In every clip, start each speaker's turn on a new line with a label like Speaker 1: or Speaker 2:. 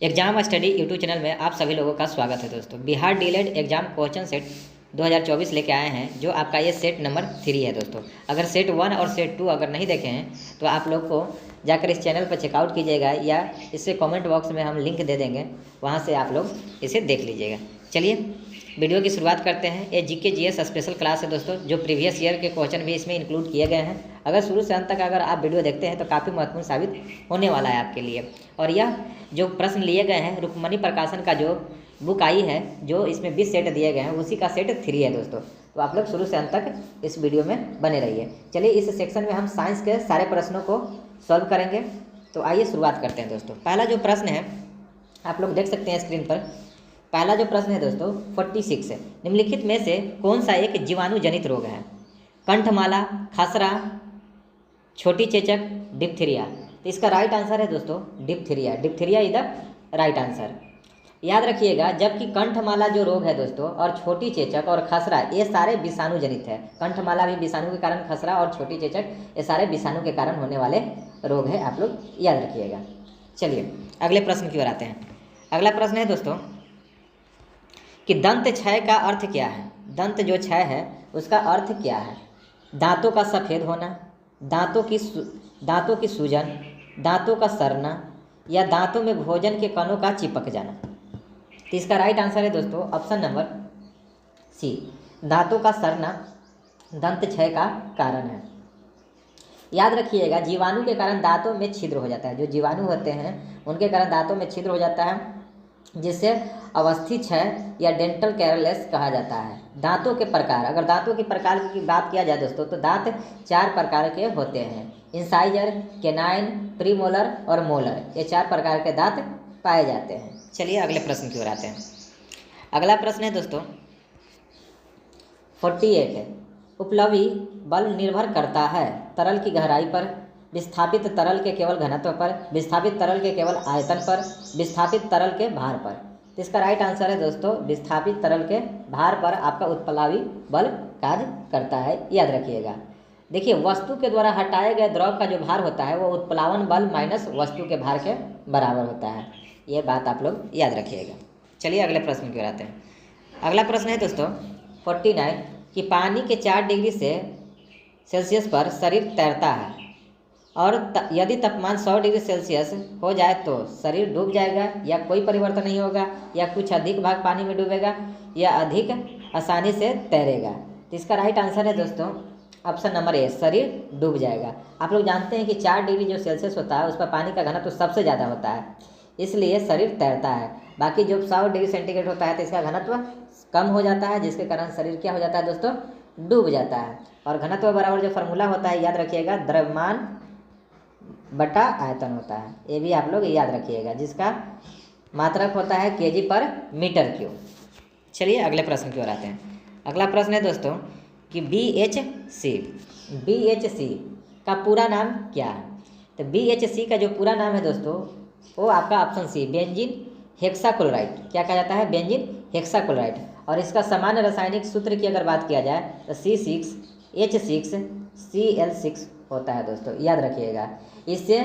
Speaker 1: Exam study YouTube channel में आप सभी लोगों का स्वागत है दोस्तों। Bihar DElEd exam question set 2024 लेके आए हैं, जो आपका ये सेट नंबर 3 है दोस्तों। अगर सेट 1 और सेट 2 अगर नहीं देखे हैं तो आप लोग को जाकर इस चैनल पर चेकआउट कीजिएगा, या इससे कमेंट बॉक्स में हम लिंक दे देंगे, वहाँ से आप लोग इसे देख लीजिएगा। चलिए वीडियो की शुरुआत करते हैं। ये जीके जीएस स्पेशल क्लास है दोस्तों, जो प्रीवियस ईयर के क्वेश्चन भी इसमें इंक्लूड किए गए हैं। अगर शुरू से अंत तक अगर आप वीडियो देखते हैं तो काफ़ी महत्वपूर्ण साबित होने वाला है आपके लिए। और यह जो प्रश्न लिए गए हैं, रुक्मणी प्रकाशन का जो बुक आई है, जो इसमें 20 सेट दिए गए हैं, उसी का सेट 3 है दोस्तों। तो आप लोग शुरू से अंत तक इस वीडियो में बने रहिए। चलिए इस सेक्शन में हम साइंस के सारे प्रश्नों को सॉल्व करेंगे। तो आइए शुरुआत करते हैं दोस्तों। पहला जो प्रश्न है आप लोग देख सकते हैं स्क्रीन पर। पहला जो प्रश्न है दोस्तों 46 है। निम्नलिखित में से कौन सा एक जीवाणु जनित रोग है? कंठमाला, खसरा, छोटी चेचक, डिप्थीरिया। तो इसका राइट आंसर है दोस्तों diphtheria. Diphtheria is the right answer. याद रखिएगा, जबकि कंठमाला जो रोग है दोस्तों और छोटी चेचक और खसरा ये सारे विषाणु जनित है। कंठमाला भी विषाणु के कारण, खसरा और छोटी चेचक ये सारे विषाणु के कारण होने वाले रोग है, आप लोग याद रखिएगा। चलिए अगले प्रश्न की ओर आते हैं। अगला प्रश्न है दोस्तों कि दंत क्षय का अर्थ क्या है? दंत जो क्षय है उसका अर्थ क्या है? दांतों का सफ़ेद होना, दांतों की सूजन, दांतों का सड़ना, या दांतों में भोजन के कणों का चिपक जाना। तो इसका राइट आंसर है दोस्तों ऑप्शन नंबर सी, दांतों का सड़ना दंत क्षय का कारण है। याद रखिएगा, जीवाणु के कारण दांतों में छिद्र हो जाता है। जो जीवाणु होते हैं उनके कारण दांतों में छिद्र हो जाता है, जिससे अवस्थि क्षय या डेंटल कैरलेस कहा जाता है। दांतों के प्रकार, अगर दांतों के प्रकार की बात किया जाए दोस्तों तो दांत 4 प्रकार के होते हैं। इंसाइजर, केनाइन, प्रीमोलर और मोलर, ये 4 प्रकार के दांत पाए जाते हैं। चलिए अगले प्रश्न की ओर आते हैं। अगला प्रश्न है दोस्तों 48 है। उपलब्धि बल निर्भर करता है तरल की गहराई पर, विस्थापित तरल के केवल घनत्व पर, विस्थापित तरल के केवल आयतन पर, विस्थापित तरल के भार पर। तो इसका राइट आंसर है दोस्तों विस्थापित तरल के भार पर आपका उत्प्लावी बल कार्य करता है। याद रखिएगा, देखिए वस्तु के द्वारा हटाए गए द्रव का जो भार होता है वो उत्प्लावन बल माइनस वस्तु के भार के बराबर होता है। ये बात आप लोग याद रखिएगा। चलिए अगले प्रश्न की ओर आते हैं। अगला प्रश्न है दोस्तों 49 कि पानी के 4 डिग्री सेल्सियस पर शरीर तैरता है, और यदि तापमान 100 डिग्री सेल्सियस हो जाए तो शरीर डूब जाएगा, या कोई परिवर्तन नहीं होगा, या कुछ अधिक भाग पानी में डूबेगा, या अधिक आसानी से तैरेगा। तो इसका राइट आंसर है दोस्तों ऑप्शन नंबर ए, शरीर डूब जाएगा। आप लोग जानते हैं कि 4 डिग्री जो सेल्सियस होता है उस पर पानी का घनत्व तो सबसे ज़्यादा होता है, इसलिए शरीर तैरता है। बाकी जो 100 डिग्री सेंटीग्रेड होता है तो इसका घनत्व कम हो जाता है, जिसके कारण शरीर क्या हो जाता है दोस्तों, डूब जाता है। और घनत्व बराबर जो फार्मूला होता है याद रखिएगा, द्रव्यमान बटा आयतन होता है। ये भी आप लोग याद रखिएगा, जिसका मात्रक होता है केजी पर मीटर क्यूब। चलिए अगले प्रश्न की ओर आते हैं। अगला प्रश्न है दोस्तों कि BHC का पूरा नाम क्या है? तो BHC का जो पूरा नाम है दोस्तों वो आपका ऑप्शन सी, बेंजीन हेक्साक्लोराइड। क्या कहा जाता है? Benzene hexachloride. और इसका सामान्य रासायनिक सूत्र की अगर बात किया जाए तो C6H6Cl6 होता है दोस्तों, याद रखिएगा। इससे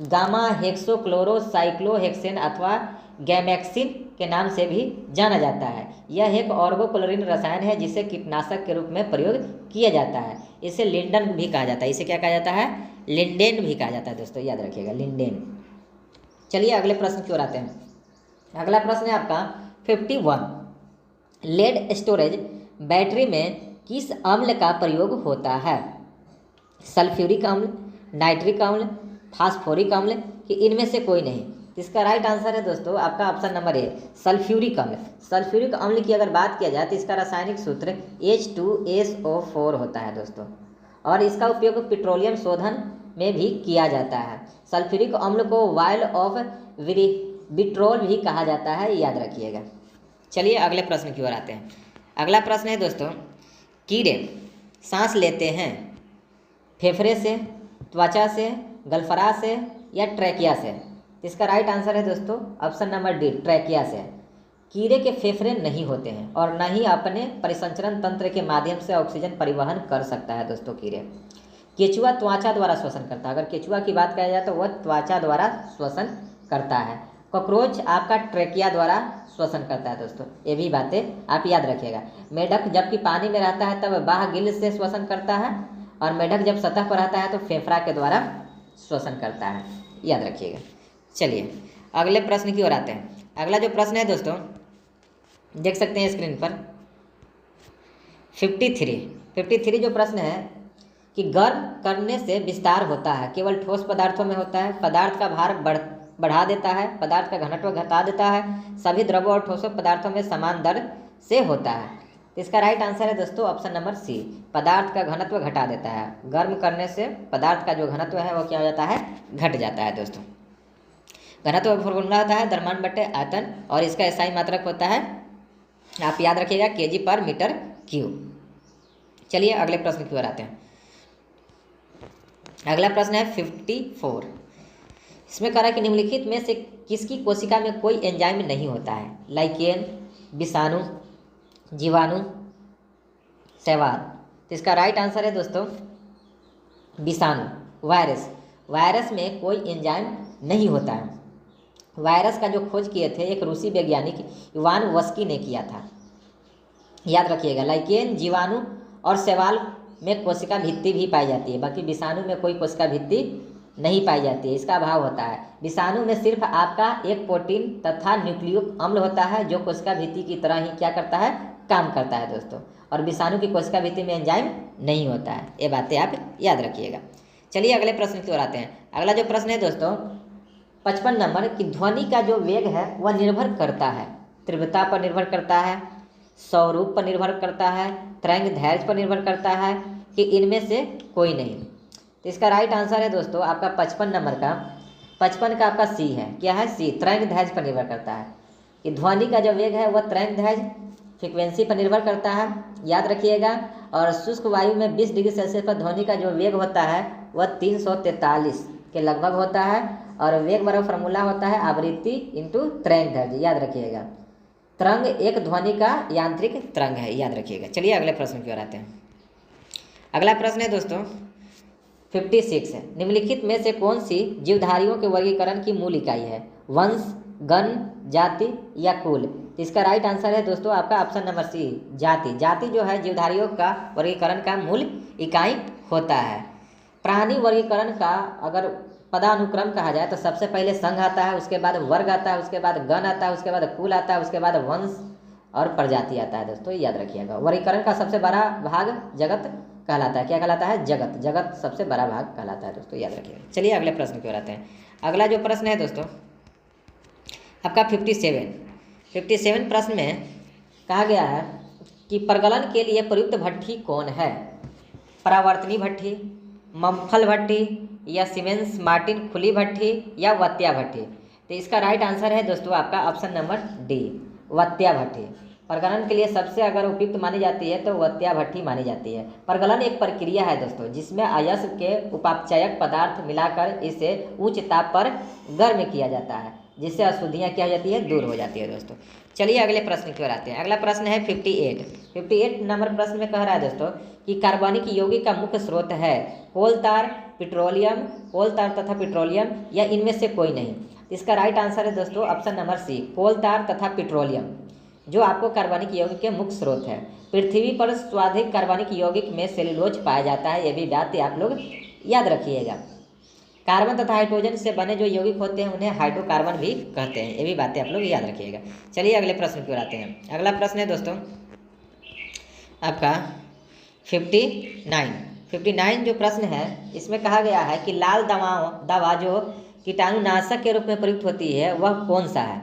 Speaker 1: गामा हेक्सोक्लोरोसाइक्लोहेक्सेन अथवा गैमेक्सिन के नाम से भी जाना जाता है। यह एक ऑर्गोक्लोरिन रसायन है जिसे कीटनाशक के रूप में प्रयोग किया जाता है। इसे लिंडन भी कहा जाता है। इसे क्या कहा जाता है? लिंडेन भी कहा जाता है दोस्तों, याद रखिएगा, लिंडेन। चलिए अगले प्रश्न की ओर आते हैं। अगला प्रश्न है आपका 51। लेड स्टोरेज बैटरी में किस अम्ल का प्रयोग होता है? सल्फ्यूरिक अम्ल, नाइट्रिक अम्ल, फास्फोरिक अम्ल, कि इनमें से कोई नहीं? इसका राइट आंसर है दोस्तों आपका ऑप्शन नंबर ए, सल्फ्यूरिक अम्ल। सल्फ्यूरिक अम्ल की अगर बात किया जाए तो इसका रासायनिक सूत्र H2SO4 होता है दोस्तों, और इसका उपयोग पेट्रोलियम शोधन में भी किया जाता है। सल्फ्यूरिक अम्ल को वाइल ऑफ विट्रोल भी कहा जाता है, याद रखिएगा। चलिए अगले प्रश्न की ओर आते हैं। अगला प्रश्न है दोस्तों, कीड़े सांस लेते हैं फेफड़े से, त्वचा से, गलफरा से, या ट्रैकिया से? इसका राइट आंसर है दोस्तों ऑप्शन नंबर डी, ट्रैकिया से। कीड़े के फेफड़े नहीं होते हैं और न ही अपने परिसंचरण तंत्र के माध्यम से ऑक्सीजन परिवहन कर सकता है दोस्तों कीड़े। केचुआ त्वचा द्वारा श्वसन करता है। अगर केचुआ की बात किया जाए तो वह त्वचा द्वारा श्वसन करता है। कॉकरोच आपका ट्रेकिया द्वारा श्वसन करता है दोस्तों। ये भी बातें आप याद रखिएगा। मेढक जबकि पानी में रहता है तब बाह्य गिल्ल से श्वसन करता है, और मेढक जब सतह पर रहता है तो फेफड़ा के द्वारा श्वसन करता है, याद रखिएगा। चलिए अगले प्रश्न की ओर आते हैं। अगला जो प्रश्न है दोस्तों, देख सकते हैं स्क्रीन पर 53 जो प्रश्न है कि गर्म करने से विस्तार होता है, केवल ठोस पदार्थों में होता है, पदार्थ का भार बढ़ा देता है, पदार्थ का घनत्व घटा देता है, सभी द्रवों और ठोस पदार्थों में समान दर से होता है। तो इसका राइट आंसर है दोस्तों ऑप्शन नंबर सी, पदार्थ का घनत्व घटा देता है। गर्म करने से पदार्थ का जो घनत्व है वो क्या हो जाता है, घट जाता है दोस्तों। घनत्व फॉर्मूला होता है द्रव्यमान बटे आयतन, और इसका एसआई मात्रक होता है, आप याद रखिएगा, केजी पर मीटर क्यूब। चलिए अगले प्रश्न की ओर आते हैं। अगला प्रश्न है 54। इसमें कह रहा है कि निम्नलिखित में से किसकी कोशिका में कोई एंजाइम नहीं होता है, लाइकेन, विषाणु, जीवाणु, शैवाल। तो इसका राइट आंसर है दोस्तों विषाणु, वायरस। वायरस में कोई एंजाइम नहीं होता है। वायरस का जो खोज किए थे एक रूसी वैज्ञानिक इवान वस्की ने किया था, याद रखिएगा। लाइकेन, जीवाणु और शैवाल में कोशिका भित्ति भी पाई जाती है, बाकी विषाणु में कोई कोशिका भित्ति नहीं पाई जाती है, इसका अभाव होता है। विषाणु में सिर्फ आपका एक प्रोटीन तथा न्यूक्लियोक अम्ल होता है जो कोशिका भित्ति की तरह ही क्या करता है, काम करता है दोस्तों, और विषाणु की कोशिका भित्ति में एंजाइम नहीं होता है। ये बातें आप याद रखिएगा। चलिए अगले प्रश्न की ओर आते हैं। अगला जो प्रश्न है दोस्तों 55 नंबर की ध्वनि का जो वेग है वह निर्भर करता है, तीव्रता पर निर्भर करता है, स्वरूप पर निर्भर करता है, तरंग धैर्य पर निर्भर करता है, कि इनमें से कोई नहीं। तो इसका राइट आंसर है दोस्तों आपका 55 नंबर का, 55 का आपका सी है। क्या है, सी, तरंग धैर्य पर निर्भर करता है। कि ध्वनि का जो वेग है वह तरंग धैर्य फ्रिक्वेंसी पर निर्भर करता है, याद रखिएगा। और शुष्क वायु में 20 डिग्री सेल्सियस पर ध्वनि का जो वेग होता है वह 343 के लगभग होता है, और वेग बराबर फार्मूला होता है आवृत्ति इंटू तरंग धैर्य, याद रखिएगा। तरंग एक ध्वनि का यांत्रिक तरंग है, याद रखिएगा। चलिए अगले प्रश्न की ओर आते हैं। अगला प्रश्न है दोस्तों 56 है। निम्नलिखित में से कौन सी जीवधारियों के वर्गीकरण की मूल इकाई है, वंश, गण, जाति या कुल। तो इसका राइट आंसर है दोस्तों आपका ऑप्शन नंबर सी, जाति। जाति जो है जीवधारियों का वर्गीकरण का मूल इकाई होता है। प्राणी वर्गीकरण का अगर पदानुक्रम कहा जाए तो सबसे पहले संघ आता है, उसके बाद वर्ग आता है, उसके बाद गण आता है, उसके बाद कुल आता है, उसके बाद वंश और प्रजाति आता है दोस्तों, याद रखिएगा। वर्गीकरण का सबसे बड़ा भाग जगत कहलाता है। क्या कहलाता है, जगत। जगत सबसे बड़ा भाग कहलाता है दोस्तों, याद रखिएगा। चलिए अगले प्रश्न की ओर आते हैं। अगला जो प्रश्न है दोस्तों आपका 57 प्रश्न में कहा गया है कि प्रगलन के लिए प्रयुक्त भट्ठी कौन है, परावर्तनी भट्ठी, मम्फल भट्टी या सीमेंस मार्टिन खुली भट्टी या वत्या भट्टी। तो इसका राइट आंसर है दोस्तों आपका ऑप्शन नंबर डी, वत्या भट्टी। प्रगलन के लिए सबसे अगर उपयुक्त मानी जाती है तो वत्या भट्टी मानी जाती है। प्रगलन एक प्रक्रिया है दोस्तों जिसमें अयस्क के उपापचयक पदार्थ मिलाकर इसे उच्च ताप पर गर्म किया जाता है, जिससे अशुद्धियाँ क्या हो जाती है, दूर हो जाती है दोस्तों। चलिए अगले प्रश्न की ओर आते हैं। अगला प्रश्न है 58 नंबर प्रश्न में कह रहा है दोस्तों कि कार्बनिक यौगिक का मुख्य स्रोत है कोल तार, पेट्रोलियम, कोल तार तथा पेट्रोलियम या इनमें से कोई नहीं। इसका राइट आंसर है दोस्तों ऑप्शन नंबर सी, कोल तार तथा पेट्रोलियम, जो आपको कार्बनिक यौगिक के मुख्य स्रोत है। पृथ्वी पर सर्वाधिक कार्बनिक यौगिक में सेलुलोज पाया जाता है, यह भी बात आप लोग याद रखिएगा। कार्बन तथा हाइड्रोजन से बने जो यौगिक होते हैं उन्हें हाइड्रोकार्बन भी कहते हैं, ये भी बातें आप लोग याद रखिएगा। चलिए अगले प्रश्न की ओर आते हैं। अगला प्रश्न है दोस्तों आपका 59 जो प्रश्न है इसमें कहा गया है कि लाल दवा जो कीटाणुनाशक के रूप में प्रयुक्त होती है वह कौन सा है,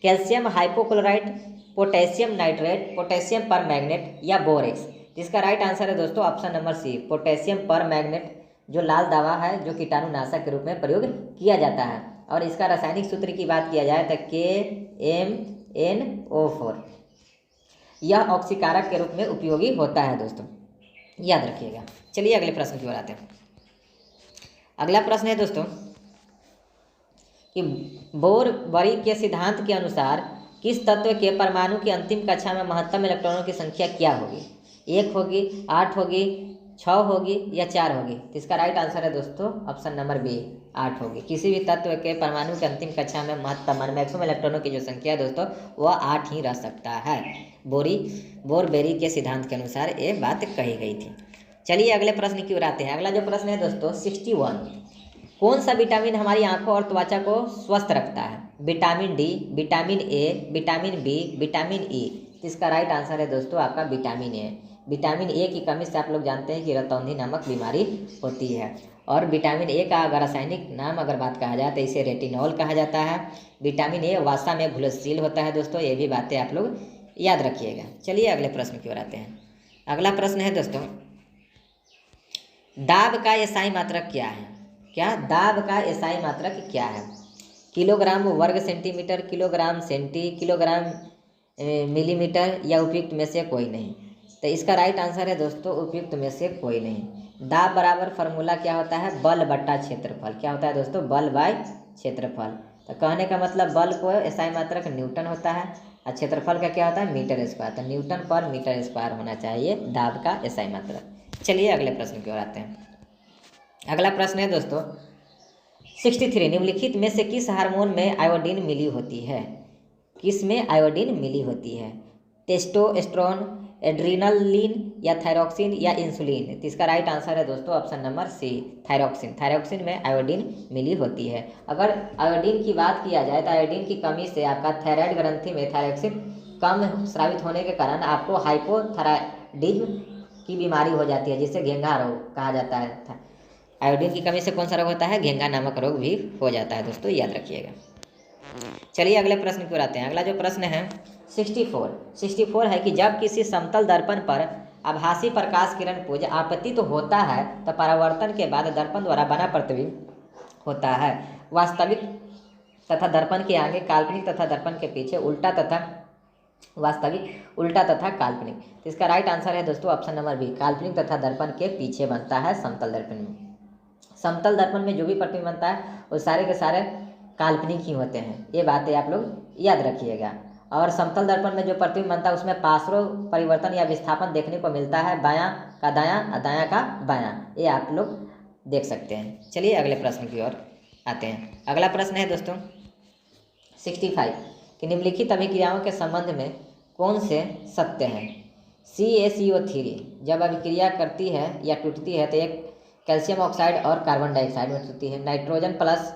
Speaker 1: calcium hypochlorite, potassium nitrate, potassium permanganate या बोरेक्स। जिसका राइट आंसर है दोस्तों option number C, potassium permanganate, जो लाल दवा है जो कीटाणुनाशक के रूप में प्रयोग किया जाता है। और इसका रासायनिक सूत्र की बात किया जाए तो KMnO4, यह ऑक्सीकारक के रूप में उपयोगी होता है दोस्तों, याद रखिएगा। चलिए अगले प्रश्न की ओर आते हैं। अगला प्रश्न है दोस्तों कि बोर-बरी के सिद्धांत के अनुसार किस तत्व के परमाणु की अंतिम कक्षा में महत्तम इलेक्ट्रॉनों की संख्या क्या होगी, 1 होगी, 8 होगी, 6 होगी या 4 होगी। तो इसका राइट आंसर है दोस्तों ऑप्शन नंबर बी, 8 होगी। किसी भी तत्व के परमाणु के अंतिम कक्षा में महत्तम मैक्सिमम इलेक्ट्रॉनों की जो संख्या है दोस्तों वह 8 ही रह सकता है। बोरबेरी के सिद्धांत के अनुसार ये बात कही गई थी। चलिए अगले प्रश्न की ओर आते हैं। अगला जो प्रश्न है दोस्तों 61, कौन सा विटामिन हमारी आंखों और त्वचा को स्वस्थ रखता है? Vitamin D, vitamin A, vitamin B, vitamin E. तो इसका राइट आंसर है दोस्तों आपका विटामिन ए। विटामिन ए की कमी से आप लोग जानते हैं कि रतौंधी नामक बीमारी होती है। और विटामिन ए का अगर रासायनिक नाम अगर बात कहा जाए तो इसे रेटिनॉल कहा जाता है। विटामिन ए वसा में घुलनशील होता है दोस्तों, ये भी बातें आप लोग याद रखिएगा। चलिए अगले प्रश्न की ओर आते हैं। अगला प्रश्न है दोस्तों, दाब का एसआई मात्रक क्या है? क्या दाब का एसआई मात्रक क्या है? किलोग्राम वर्ग centimetre, kilogram centi, kilogram millimetre या उपयुक्त में से कोई नहीं? तो इसका राइट आंसर है दोस्तों उपयुक्त में से कोई नहीं। दाब बराबर फार्मूला क्या होता है? बल बट्टा क्षेत्रफल। क्या होता है दोस्तों? बल बाय क्षेत्रफल। तो कहने का मतलब बल को एसआई मात्रक न्यूटन होता है और क्षेत्रफल का क्या होता है? Metre square. तो न्यूटन पर मीटर स्क्वायर होना चाहिए दाब का एसआई मात्रक। चलिए अगले प्रश्न की ओर आते हैं। अगला प्रश्न है दोस्तों 63, निम्नलिखित में से किस हार्मोन में आयोडीन मिली होती है? किस में आयोडीन मिली होती है? टेस्टोस्टेरोन, एड्रीनलिन या थायरॉक्सिन या इंसुलिन? तो इसका राइट आंसर है दोस्तों option number C, thyroxine. Thyroxine में आयोडीन मिली होती है। अगर आयोडीन की बात किया जाए तो आयोडीन की कमी से आपका थायराइड ग्रंथि में थायरॉक्सिन कम स्रावित होने के कारण आपको हाइपोथायराइडिज्म की बीमारी हो जाती है, जिसे घेंघा रोग कहा जाता है। आयोडीन की कमी से कौन सा रोग होता है? घेंघा नामक रोग भी हो जाता है दोस्तों, याद रखिएगा। चलिए अगले प्रश्न की ओर आते हैं। अगला जो प्रश्न है 64 है कि जब किसी समतल दर्पण पर आभासी प्रकाश किरण पुंज आपतित तो होता है तो परावर्तन के बाद दर्पण द्वारा बना प्रतिबिंब होता है वास्तविक तथा दर्पण के आगे काल्पनिक तथा दर्पण के पीछे उल्टा तथा वास्तविक, उल्टा तथा काल्पनिक। तो इसका राइट आंसर है दोस्तों ऑप्शन नंबर बी, काल्पनिक तथा दर्पण के पीछे बनता है समतल दर्पण में। समतल दर्पण में जो भी प्रतिबिंब बनता है वो सारे के सारे काल्पनिक ही होते हैं, ये बातें आप लोग याद रखिएगा। और समतल दर्पण में जो प्रतिबिंब बनता है उसमें पार्श्व परिवर्तन या विस्थापन देखने को मिलता है, बायां का दायां और दायां का बायां, ये आप लोग देख सकते हैं। चलिए अगले प्रश्न की ओर आते हैं। अगला प्रश्न है दोस्तों 65 कि निम्नलिखित अभिक्रियाओं के संबंध में कौन से सत्य हैं? CaCO3 जब अभिक्रिया करती है या टूटती है तो एक कैल्शियम ऑक्साइड और कार्बन डाइऑक्साइड में टूटती है। नाइट्रोजन प्लस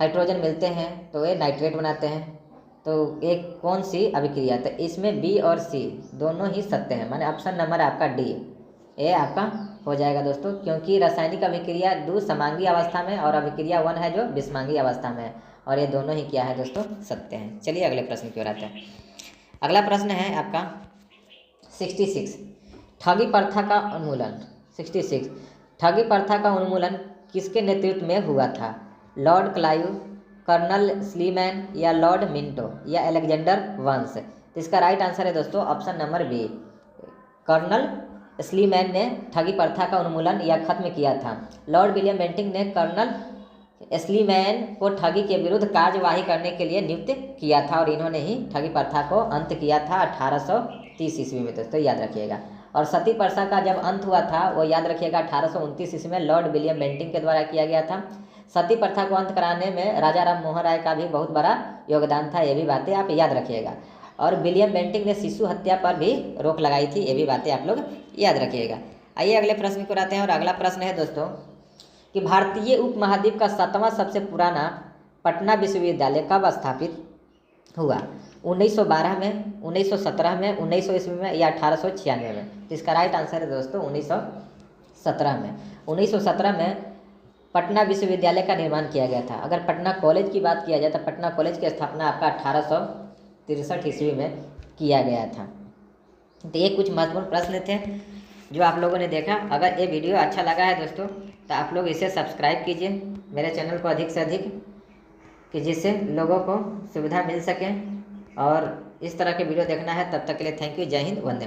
Speaker 1: हाइड्रोजन मिलते हैं तो ये नाइट्रेट बनाते हैं। तो एक कौन सी अभिक्रिया? तो इसमें बी और सी दोनों ही सत्य हैं, माने ऑप्शन नंबर आपका डी ये आपका हो जाएगा दोस्तों, क्योंकि रासायनिक अभिक्रिया 2 समांगी अवस्था में और अभिक्रिया 1 है जो विषमांगी अवस्था में है, और ये दोनों ही क्या है दोस्तों? सत्य हैं। चलिए अगले प्रश्न की ओर आते हैं। अगला प्रश्न है आपका 66 ठगी प्रथा का उन्मूलन। 66 ठगी प्रथा का उन्मूलन किसके नेतृत्व में हुआ था? लॉर्ड क्लाइव, कर्नल स्लीमैन या लॉर्ड मिंटो या अलेक्जेंडर वंश? तो इसका राइट आंसर है दोस्तों option number B, Colonel Sleeman ने ठगी प्रथा का उन्मूलन या खत्म किया था। लॉर्ड विलियम बेंटिंक ने कर्नल स्लीमैन को ठगी के विरुद्ध कार्यवाही करने के लिए नियुक्त किया था और इन्होंने ही ठगी प्रथा को अंत किया था 1830 ईस्वी में दोस्तों, याद रखिएगा। और सती प्रथा का जब अंत हुआ था वो याद रखिएगा 1829 ईस्वी में लॉर्ड विलियम बेंटिंक के द्वारा किया गया था। सती प्रथा को अंत कराने में राजा राम मोहन राय का भी बहुत बड़ा योगदान था, ये भी बातें आप याद रखिएगा। और विलियम बेंटिंक ने शिशु हत्या पर भी रोक लगाई थी, ये भी बातें आप लोग याद रखिएगा। आइए अगले प्रश्न को आते हैं। और अगला प्रश्न है दोस्तों कि भारतीय उपमहाद्वीप का 7वां सबसे पुराना पटना विश्वविद्यालय कब स्थापित हुआ? 1912 में, 1917 में, 1900 ईस्वी में या 1896 में? तो इसका राइट आंसर है दोस्तों 1917 में। 1917 में पटना विश्वविद्यालय का निर्माण किया गया था। अगर पटना कॉलेज की बात किया जाए तो पटना कॉलेज की स्थापना आपका 1863 ईस्वी में किया गया था। तो ये कुछ महत्वपूर्ण प्रश्न थे जो आप लोगों ने देखा। अगर ये वीडियो अच्छा लगा है दोस्तों तो आप लोग इसे सब्सक्राइब कीजिए मेरे चैनल को अधिक से अधिक, कि जिससे लोगों को सुविधा मिल सके। और इस तरह के वीडियो देखना है तब तक के लिए थैंक यू। जय हिंद, वंदे मातरम।